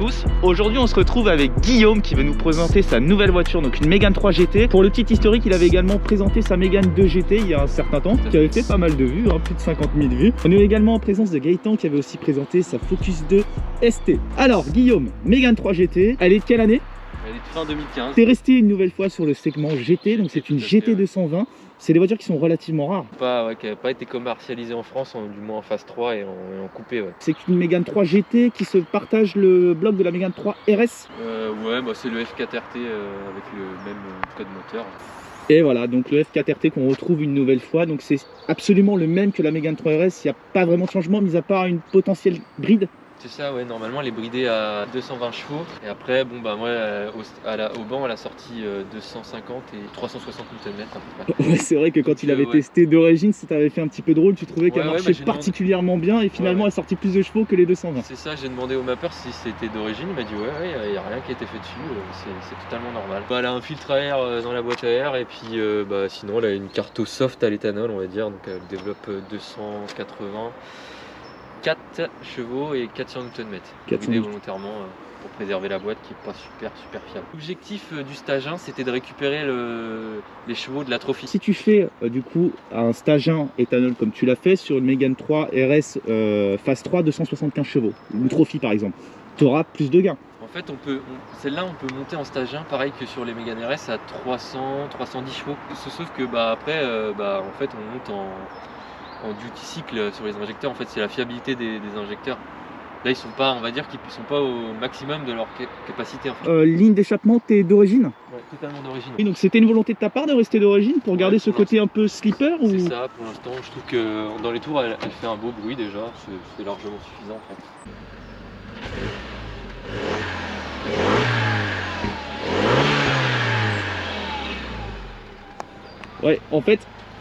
tous. Aujourd'hui on se retrouve avec Guillaume qui va nous présenter sa nouvelle voiture, donc une Mégane 3 GT. Pour le petit historique, il avait également présenté sa Mégane 2 GT il y a un certain temps, qui avait fait pas mal de vues, hein, plus de 50 000 vues. On est également en présence de Gaëtan qui avait aussi présenté sa Focus 2 ST. Alors Guillaume, Mégane 3 GT, elle est de quelle année? Elle est de fin 2015. T'es resté une nouvelle fois sur le segment GT, donc c'est une GT 220. C'est des voitures qui sont relativement rares. Qui n'a pas été commercialisée en France, du moins en phase 3 et en coupé. Ouais. C'est une Mégane 3 GT qui se partage le bloc de la Mégane 3 RS. Ouais, bah c'est le F4RT avec le même code moteur. Et voilà, donc le F4RT qu'on retrouve une nouvelle fois. Donc c'est absolument le même que la Mégane 3 RS. Il n'y a pas vraiment de changement, mis à part une potentielle bride. C'est ça, ouais, normalement elle est bridée à 220 chevaux. Et après, bon bah moi, au banc, elle a sorti 250 et 360 Nm à peu près. Ouais, c'est vrai que quand il avait testé d'origine, ça t'avait fait un petit peu drôle. Tu trouvais qu'elle marchait particulièrement bien et finalement elle a sorti plus de chevaux que les 220. C'est ça, j'ai demandé au mapper si c'était d'origine. Il m'a dit ouais, il n'y a rien qui a été fait dessus, c'est totalement normal. Bah, elle a un filtre à air dans la boîte à air et puis sinon elle a une carte soft à l'éthanol, on va dire. Donc elle développe 280. 4 chevaux et 400 Nm. Vidé volontairement pour préserver la boîte qui n'est pas super fiable. L'objectif du stage 1 c'était de récupérer les chevaux de la Trophy. Si tu fais du coup un stage 1 éthanol comme tu l'as fait sur une Mégane 3 RS phase 3 275 chevaux, une Trophy par exemple, tu auras plus de gains. En fait celle-là on peut monter en stage 1 pareil que sur les Mégane RS à 310 chevaux. Sauf que après en fait on monte en duty cycle sur les injecteurs. En fait c'est la fiabilité des injecteurs. Là ils sont pas, on va dire qu'ils sont pas au maximum de leur capacité en fait. Ligne d'échappement, t'es d'origine? Ouais, totalement d'origine. Oui, donc c'était une volonté de ta part de rester d'origine pour garder ce côté un peu slipper ou... C'est ça, pour l'instant je trouve que dans les tours elle fait un beau bruit déjà, c'est largement suffisant en fait. Ouais, en fait,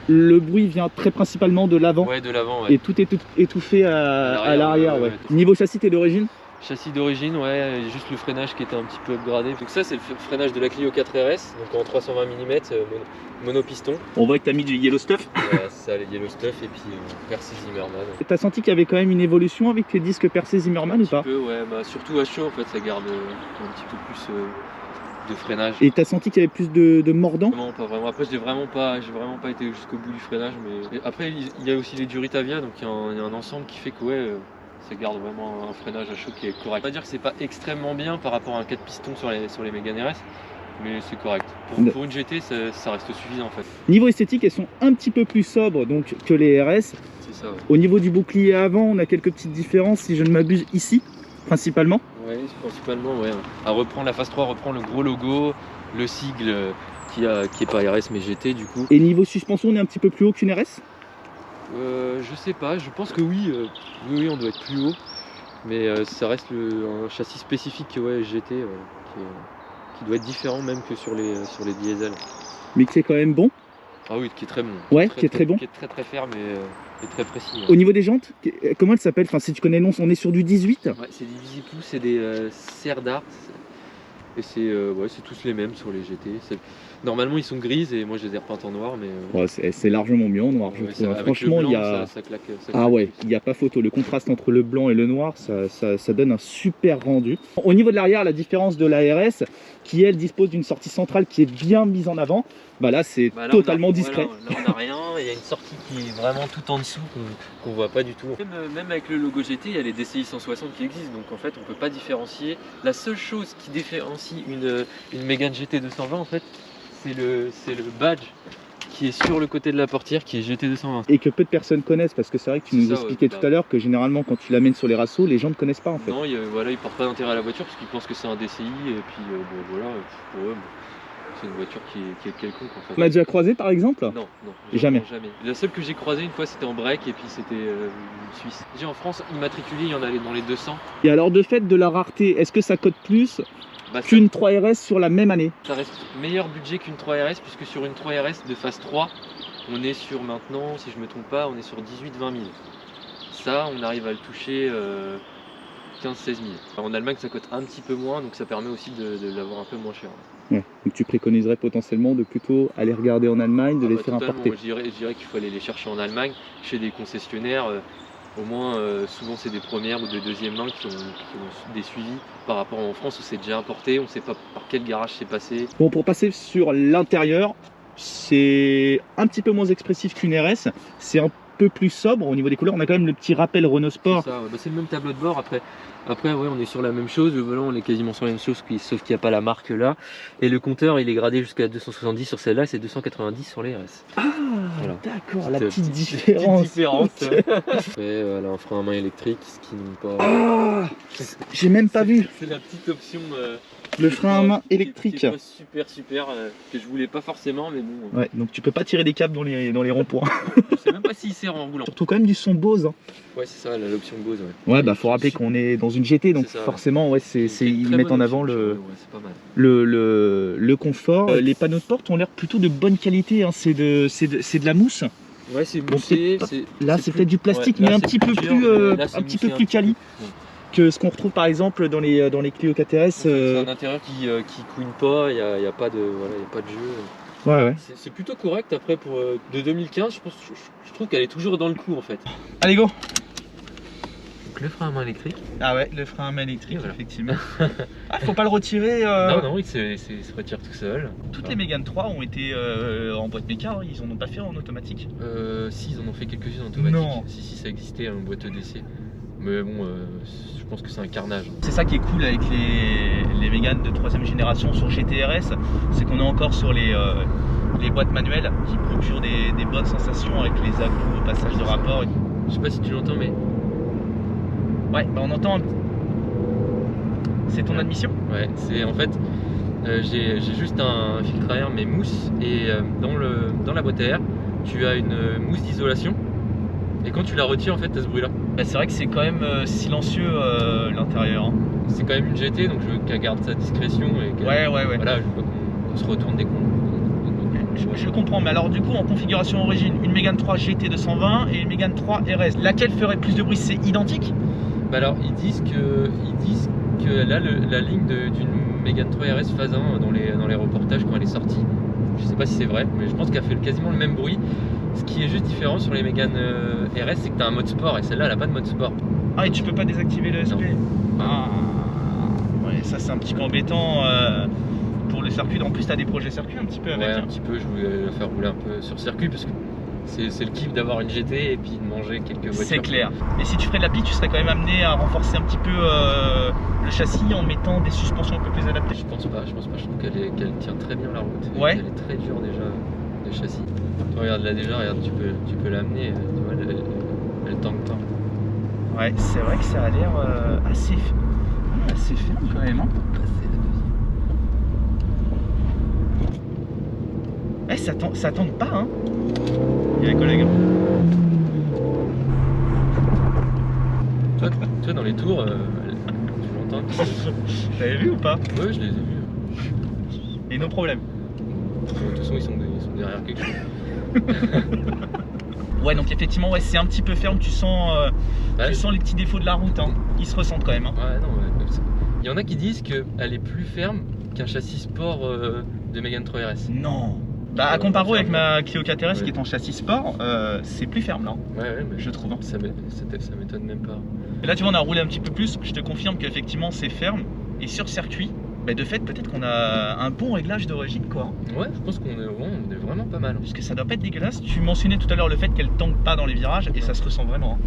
le bruit vient très principalement de l'avant. Ouais, de l'avant, ouais. Et tout est étouffé à l'arrière, ouais. Niveau châssis, t'es d'origine? Châssis d'origine, ouais, juste le freinage qui était un petit peu upgradé. Donc ça, c'est le freinage de la Clio 4 RS, donc en 320 mm, monopiston. On voit que t'as mis du yellow stuff. Ouais, c'est ça, les yellow stuff, et puis percé Zimmermann. T'as senti qu'il y avait quand même une évolution avec les disques percé Zimmermann ou pas? Un petit peu, ouais, surtout à chaud, en fait, ça garde un petit peu plus... de freinage. Et t'as senti qu'il y avait plus de mordant? Non, pas vraiment. Après, j'ai vraiment pas été jusqu'au bout du freinage, mais après il y a aussi les Duritavia, donc il y a un ensemble qui fait que ça garde vraiment un freinage à chaud qui est correct. On va dire que c'est pas extrêmement bien par rapport à un 4 pistons sur les Mégane RS, mais c'est correct. Pour une GT, ça reste suffisant en fait. Niveau esthétique, elles sont un petit peu plus sobres donc que les RS. C'est ça. Ouais. Au niveau du bouclier avant, on a quelques petites différences, si je ne m'abuse, ici, principalement. Oui, principalement, ouais. À reprendre la phase 3, reprend le gros logo, le sigle qui est pas RS mais GT du coup. Et niveau suspension, on est un petit peu plus haut qu'une RS? Je sais pas, je pense que oui, on doit être plus haut. Mais ça reste un châssis spécifique GT qui doit être différent même que sur les diesels. Mais qui est quand même bon? Ah oui, qui est très bon. Ouais, qui est très bon. Qui est très ferme et très précis. Ouais. Au niveau des jantes, comment elles s'appellent? Enfin, si tu connais le nom, on est sur du 18? Ouais, c'est des Visipou, c'est des serres d'art. Et c'est tous les mêmes sur les GT. Normalement ils sont grises et moi je les ai repeintes en noir, mais ouais, c'est largement mieux en noir. Franchement, il y a ça claque. Il n'y a pas photo. Le contraste entre le blanc et le noir, ça donne un super rendu. Au niveau de l'arrière, la différence de la RS, qui elle dispose d'une sortie centrale qui est bien mise en avant, bah là c'est totalement discret. Là on n'a rien, il y a une sortie qui est vraiment tout en dessous qu'on voit pas du tout. Même avec le logo GT, il y a les DCI 160 qui existent, donc en fait on peut pas différencier. La seule chose qui différencie une Mégane GT 220 en fait, c'est le badge qui est sur le côté de la portière qui est GT 220. Et que peu de personnes connaissent, parce que c'est vrai que tu nous expliquais tout à l'heure que généralement quand tu l'amènes sur les rassos, les gens ne connaissent pas en fait. Non, ils portent pas d'intérêt à la voiture parce qu'ils pensent que c'est un DCI et puis pour eux, c'est une voiture qui est quelconque en fait. Tu l'as déjà croisé par exemple? Non, jamais. La seule que j'ai croisée une fois c'était en break et puis c'était une Suisse. J'ai en France immatriculé, il y en a dans les 200. Et alors de fait de la rareté, est-ce que ça cote plus qu'une 3RS sur la même année? Ça reste meilleur budget qu'une 3RS puisque sur une 3RS de phase 3, on est sur maintenant, si je me trompe pas, on est sur 18-20 000. Ça, on arrive à le toucher 15-16 000. Alors, en Allemagne, ça coûte un petit peu moins, donc ça permet aussi de l'avoir un peu moins cher. Ouais. Donc tu préconiserais potentiellement de plutôt aller regarder en Allemagne, de les faire importer? Je dirais qu'il faut aller les chercher en Allemagne, chez des concessionnaires Au moins, souvent c'est des premières ou des deuxièmes mains qui ont des suivis par rapport en France où c'est déjà importé, on ne sait pas par quel garage c'est passé. Bon, pour passer sur l'intérieur, c'est un petit peu moins expressif qu'une RS, c'est un peu plus sobre au niveau des couleurs. On a quand même le petit rappel Renault Sport. C'est ça, ouais. Bah, c'est le même tableau de bord. Après ouais, on est sur la même chose. Le volant, on est quasiment sur la même chose, sauf qu'il n'y a pas la marque là. Et le compteur, il est gradé jusqu'à 270 sur celle-là, c'est 290 sur les RS. Ah, voilà. D'accord, la petite différence. Après, elle a un frein à main électrique, ce qui n'est pas. Ah, j'ai même pas vu. C'est la petite option. Le frein à main électrique. Qui est pas super, que je voulais pas forcément, mais bon. Ouais, donc tu peux pas tirer des câbles dans les ronds-points. Je sais même pas s'il sert en roulant. Surtout quand même du son Bose. Hein. Ouais, c'est ça, l'option Bose. Ouais, ouais, bah faut rappeler qu'on est dans une GT, donc ça, forcément, ouais, ils mettent en avant ouais, c'est pas mal. le confort. Les panneaux de porte ont l'air plutôt de bonne qualité. Hein. C'est de la mousse. Ouais, c'est Bon, moussé. Là, c'est peut-être du plastique, ouais, mais un petit peu plus quali. Que ce qu'on retrouve par exemple dans les Clio KTRS. C'est un intérieur qui couine pas, il n'y a pas de jeu. Ouais, ouais. C'est plutôt correct. Après, pour de 2015, je trouve qu'elle est toujours dans le coup en fait. Allez, go. Donc le frein à main électrique. Ah ouais, le frein à main électrique, voilà. Effectivement. Ah, faut pas le retirer. Non, il se retire tout seul. Toutes les Mégane 3 ont été en boîte méca, hein. Ils en ont pas fait en automatique. Si, ils en ont fait quelques-unes en automatique. Non. Si, ça existait en boîte d'essai. Mais bon, je pense que c'est un carnage. C'est ça qui est cool avec les Mégane de 3ème génération sur GTRS, c'est qu'on est encore sur les boîtes manuelles qui procurent des bonnes sensations avec les à-coups au passage de rapport. Je sais pas si tu l'entends, mais... Ouais, bah on entend... C'est ton admission? Ouais, c'est en fait... j'ai juste un filtre à air mais mousse, et dans la boîte à air, tu as une mousse d'isolation. Et quand tu la retires, en fait, t'as ce bruit là. Bah, c'est vrai que c'est quand même silencieux l'intérieur. Hein. C'est quand même une GT, donc je veux qu'elle garde sa discrétion. Et ouais. Voilà, je veux pas qu'on se retourne des comptes. Je comprends, mais alors du coup en configuration origine, une Mégane 3 GT 220 et une Mégane 3 RS, laquelle ferait plus de bruit? C'est identique? Bah alors ils disent que là la ligne d'une Mégane 3 RS phase 1 dans les reportages quand elle est sortie, je sais pas si c'est vrai, mais je pense qu'elle fait quasiment le même bruit. Ce qui est juste différent sur les Mégane RS, c'est que tu as un mode sport et celle-là elle a pas de mode sport. Ah, et tu peux pas désactiver le SP? Ah, ouais, ça c'est un petit peu embêtant pour le circuit. En plus tu as des projets circuit un petit peu avec. Ouais, un petit peu, je voulais la faire rouler un peu sur circuit parce que c'est le kiff d'avoir une GT et puis de manger quelques voitures. C'est clair. Et si tu ferais de la piste, tu serais quand même amené à renforcer un petit peu le châssis en mettant des suspensions un peu plus adaptées? Je pense pas, je trouve qu'elle tient très bien la route. Ouais. Elle est très dure déjà, le châssis. Regarde là déjà, regarde, tu peux l'amener, tu vois, elle tangue pas. Ouais, c'est vrai que ça a l'air assez ferme quand même. Hein. Eh, ça tangue pas, hein. Il y a les collègues. Toi dans les tours, tu l'entends. T'avais vu ou pas? Ouais, je les ai vus. Et nos problèmes. De toute façon, ils sont derrière quelque chose. Ouais, donc effectivement, ouais, c'est un petit peu ferme. Tu sens les petits défauts de la route. Hein. Ils se ressentent quand même. Hein. Ouais, non, ouais. Il y en a qui disent qu'elle est plus ferme qu'un châssis sport de Mégane 3 RS. Non. Bah, à comparer avec ma Clio KTRS qui est en châssis sport, c'est plus ferme là. Ouais, mais je trouve. Hein. Ça m'étonne même pas. Et là, tu vois, on a roulé un petit peu plus. Je te confirme qu'effectivement, c'est ferme. Et sur circuit, bah, de fait, peut-être qu'on a un bon réglage d'origine, quoi. Ouais, je pense qu'on est vraiment pas mal. Parce que ça doit pas être dégueulasse. Tu mentionnais tout à l'heure le fait qu'elle tangue pas dans les virages et ça se ressent vraiment. Hein.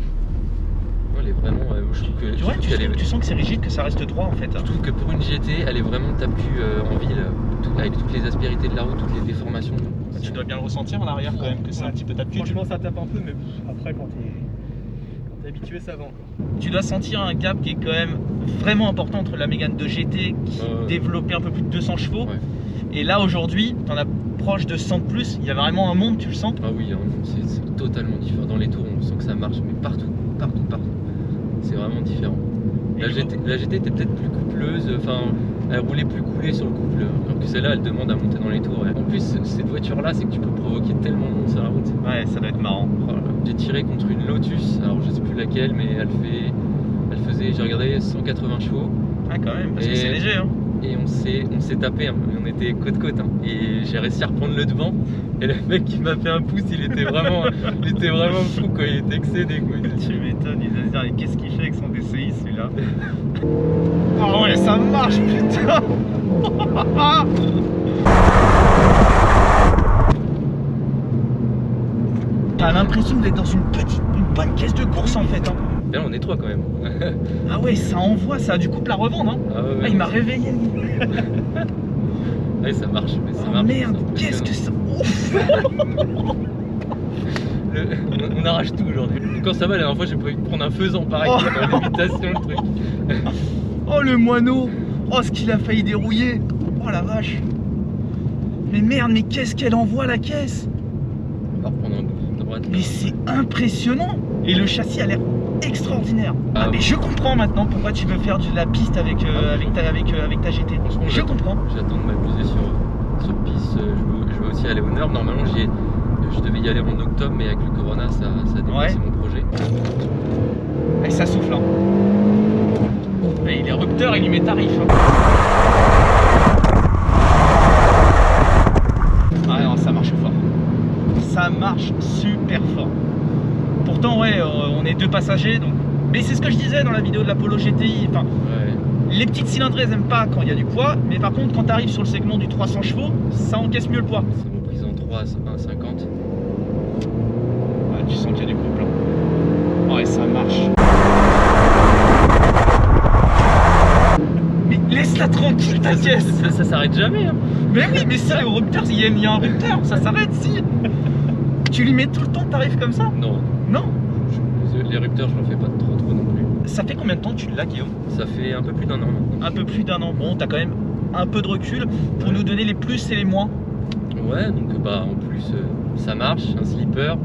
Elle est vraiment. Je trouve que tu sens que c'est rigide, que ça reste droit en fait. Je trouve que pour une GT, elle est vraiment tape-cul en ville, avec toutes les aspérités de la route, toutes les déformations. Tu dois bien le ressentir en arrière quand même, que c'est un petit peu tape-cul. Franchement, ça tape un peu, mais après, quand t'es habitué, ça va. Tu dois sentir un gap qui est quand même vraiment important entre la Mégane 2 GT qui développait un peu plus de 200 chevaux. Ouais. Et là aujourd'hui, t'en as proche de 100 de plus. Il y a vraiment un monde, tu le sens? Ah oui, hein, c'est totalement différent. Dans les tours, on sent que ça marche, mais partout. C'est vraiment différent. La GT était peut-être plus coupleuse, enfin, elle roulait plus coulée sur le couple, alors que celle-là, elle demande à monter dans les tours. En plus, cette voiture-là, c'est que tu peux provoquer tellement de monde sur la route. Ouais, ça doit être marrant. Voilà. J'ai tiré contre une Lotus, alors je sais plus laquelle, mais elle faisait, j'ai regardé 180 chevaux. Ah quand même, parce que c'est léger hein. et on s'est tapé, hein. On était côte côte, hein. Et j'ai réussi à reprendre le devant et le mec qui m'a fait un pouce, il était vraiment fou quoi, il était excédé quoi. Tu m'étonnes, il va se dire qu'est-ce qu'il fait avec son DCI celui-là. Ah ouais, ça marche putain. T'as l'impression d'être dans une bonne caisse de course en fait, hein. Là on est trois quand même. Ah ouais, ça envoie, ça a du coup la revendre, hein. Ah, ouais, Ah, il m'a réveillé. Ouais, ça marche, mais ça Oh marche. merde, c'est qu'est-ce que ça. on arrache tout aujourd'hui. Quand ça va, la dernière fois j'ai pas eu de prendre un faisan pareil, Oh. dans l'imitation le truc. Oh le moineau. Oh ce qu'il a failli dérouiller. Oh la vache. Mais merde, mais qu'est-ce qu'elle envoie la caisse. On va reprendre un bout de droite. Mais c'est impressionnant. Et le châssis a l'air extraordinaire. Ah, Ah mais je comprends maintenant pourquoi tu veux faire de la piste avec ta GT. Franchement, Je comprends. J'attends de m'amuser sur piste. Je veux aussi aller au Nord. Normalement, je devais y aller en octobre, mais avec le Corona, ça a dépassé mon projet. Et ça souffle. Hein. Et il est rupteur, il lui met tarif. Hein. Ah non, ça marche fort. Ça marche super fort. Pourtant, ouais, on est deux passagers, donc. Mais c'est ce que je disais dans la vidéo de l'Apollo GTI. Enfin, Ouais. les petites cylindrées, elles n'aiment pas quand il y a du poids, mais par contre, quand tu arrives sur le segment du 300 chevaux, ça encaisse mieux le poids. C'est mon prise en 3 à 1,50. Ouais, tu sens qu'il y a du couple. Hein. Ouais, ça marche. Mais laisse-la tranquille, ta caisse. Ça s'arrête jamais. Hein. Mais oui, mais ça, au rupteur, il y a un rupteur, ça s'arrête, si. Tu lui mets tout le temps de tarif comme ça? Non. Non. Les rupteurs, je n'en fais pas trop non plus. Ça fait combien de temps que tu l'as, Guillaume? Ça fait un peu plus d'un an maintenant. Un peu plus d'un an. Bon, t'as quand même un peu de recul pour nous donner les plus et les moins. Ouais, donc bah en plus ça marche, un slipper,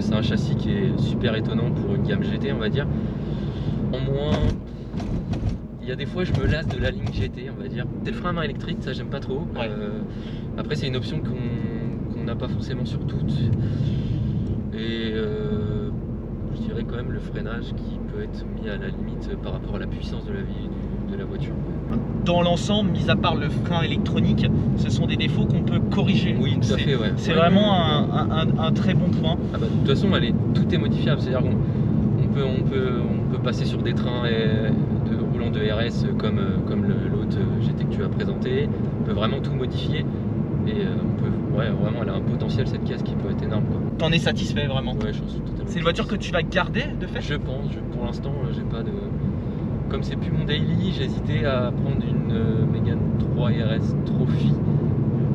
c'est un châssis qui est super étonnant pour une gamme GT on va dire. En moins, il y a des fois je me lasse de la ligne GT on va dire. C'est le frein à main électrique, ça j'aime pas trop. Ouais. Après c'est une option qu'on n'a pas forcément sur toutes. Et je dirais quand même le freinage qui peut être mis à la limite par rapport à la puissance de la vie de la voiture. Dans l'ensemble, mis à part le frein électronique, ce sont des défauts qu'on peut corriger. Oui, tout à fait, ouais. C'est Ouais, vraiment ouais. un très bon point. Ah bah, de toute façon, tout est modifiable. C'est-à-dire qu'on peut passer sur des trains roulant de RS comme l'autre GT que tu as présenté. On peut vraiment tout modifier. Et vraiment, elle a un potentiel cette caisse qui peut être énorme, quoi. T'en es satisfait vraiment? Ouais, j'en suis totalement. C'est une voiture que tu vas garder de fait? Je pense. Pour l'instant, j'ai pas de. Comme c'est plus mon daily, j'hésitais à prendre une Mégane 3 RS Trophy,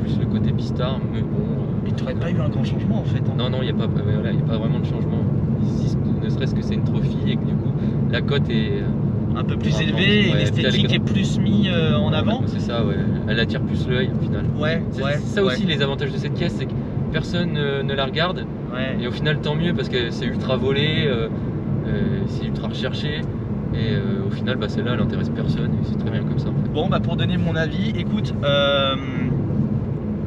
plus le côté pistard, mais bon. Mais t'aurais pas eu un grand changement en fait. Hein. Non, il n'y a pas vraiment de changement. Si, ne serait-ce que c'est une Trophy et que du coup la cote est un peu plus ouais, élevée et ouais, l'esthétique est plus mis en avant. C'est ça, ouais. Elle attire plus l'œil au final. Ouais, ouais. Ça aussi, les avantages de cette caisse, c'est que personne ne la regarde. Ouais. Et au final, tant mieux parce que c'est ultra volé, c'est ultra recherché. Et au final, bah, celle-là, elle intéresse personne et c'est très bien comme ça en fait. Bon, bah pour donner mon avis, écoute,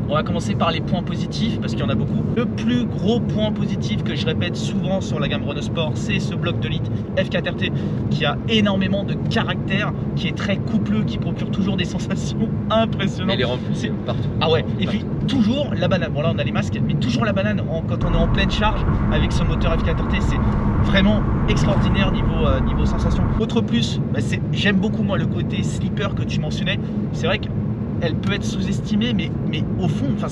on va commencer par les points positifs parce qu'il y en a beaucoup. Le plus gros point positif que je répète souvent sur la gamme Renault Sport, c'est ce bloc de litre F4RT qui a énormément de caractère, qui est très coupleux, qui procure toujours des sensations impressionnantes. Et les remplis partout. Ah ouais, et puis toujours la banane. Bon là on a les masques, mais toujours la banane quand on est en pleine charge avec ce moteur F4RT, c'est vraiment extraordinaire niveau sensation. Autre plus, bah j'aime beaucoup moi le côté slipper que tu mentionnais. C'est vrai qu'elle peut être sous-estimée, mais au fond, enfin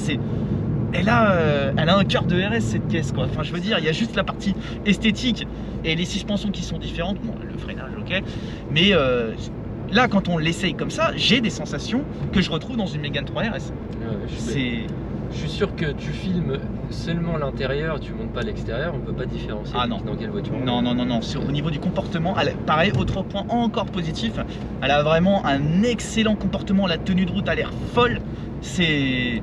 elle a un cœur de RS cette caisse quoi. Enfin je veux dire, il y a juste la partie esthétique et les suspensions qui sont différentes. Bon, le freinage ok, mais là quand on l'essaye comme ça, j'ai des sensations que je retrouve dans une Mégane 3 RS. Ouais, je suis sûr que tu filmes seulement l'intérieur, tu montes pas l'extérieur, on peut pas différencier dans quelle voiture. Non. Au niveau du comportement, pareil, autre point encore positif, elle a vraiment un excellent comportement, la tenue de route a l'air folle. C'est.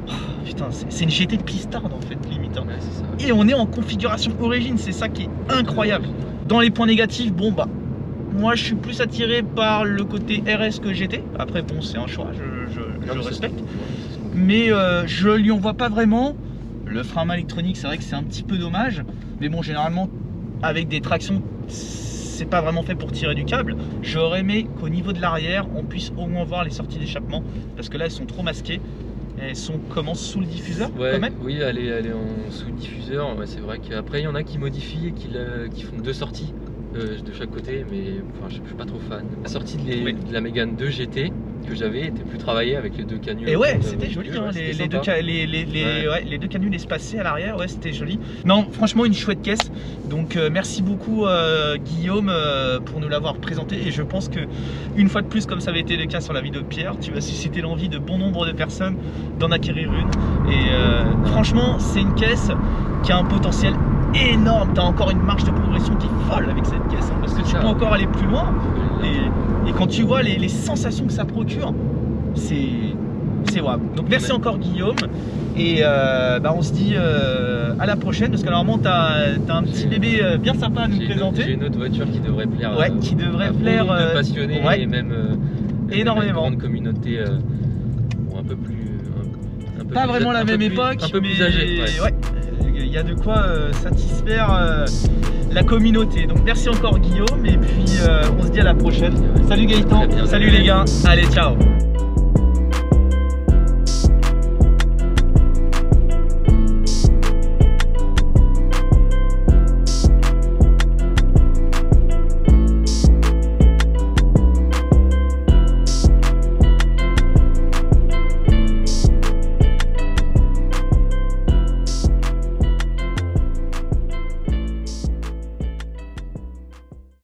Oh, putain, c'est une GT de pistarde en fait, limite. Hein. Ouais, c'est ça. Et on est en configuration origine, c'est ça qui est incroyable. Dans les points négatifs, bon bah. Moi je suis plus attiré par le côté RS que GT. Après bon c'est un choix, je respecte. Mais je lui en vois pas vraiment. Le frein à main électronique, c'est vrai que c'est un petit peu dommage. Mais bon, généralement, avec des tractions, c'est pas vraiment fait pour tirer du câble. J'aurais aimé qu'au niveau de l'arrière, on puisse au moins voir les sorties d'échappement, parce que là elles sont trop masquées. Elles sont comment, sous le diffuseur quand même? Oui, elle est en sous diffuseur. Ouais, c'est vrai qu'après il y en a qui modifient et qui font 2 sorties de chaque côté, mais enfin, je suis pas trop fan. La sortie de la Mégane 2 GT que j'avais était plus travaillée avec les 2 canules. Et ouais, c'était joli, hein, les deux canules espacées à l'arrière, ouais, c'était joli. Non, franchement, une chouette caisse. Donc merci beaucoup Guillaume pour nous l'avoir présenté. Et je pense que une fois de plus, comme ça avait été le cas sur la vidéo de Pierre, tu vas susciter l'envie de bon nombre de personnes d'en acquérir une. Et franchement, c'est une caisse qui a un potentiel énorme. Tu as encore une marge de progression qui est folle avec cette caisse, hein, parce que tu peux encore aller plus loin. Et quand tu vois les sensations que ça procure, c'est waouh. Donc merci encore Guillaume. Et on se dit à la prochaine, parce que normalement tu as un petit bébé bien sympa à nous présenter. J'ai une autre voiture qui devrait plaire, qui devrait plaire de passionnés, et même énormément. Une grande communauté un peu plus pas vraiment la même époque, un peu plus âgée. Il y a de quoi satisfaire la communauté. Donc merci encore Guillaume, et puis on se dit à la prochaine. Salut Gaëtan, salut les gars, allez ciao.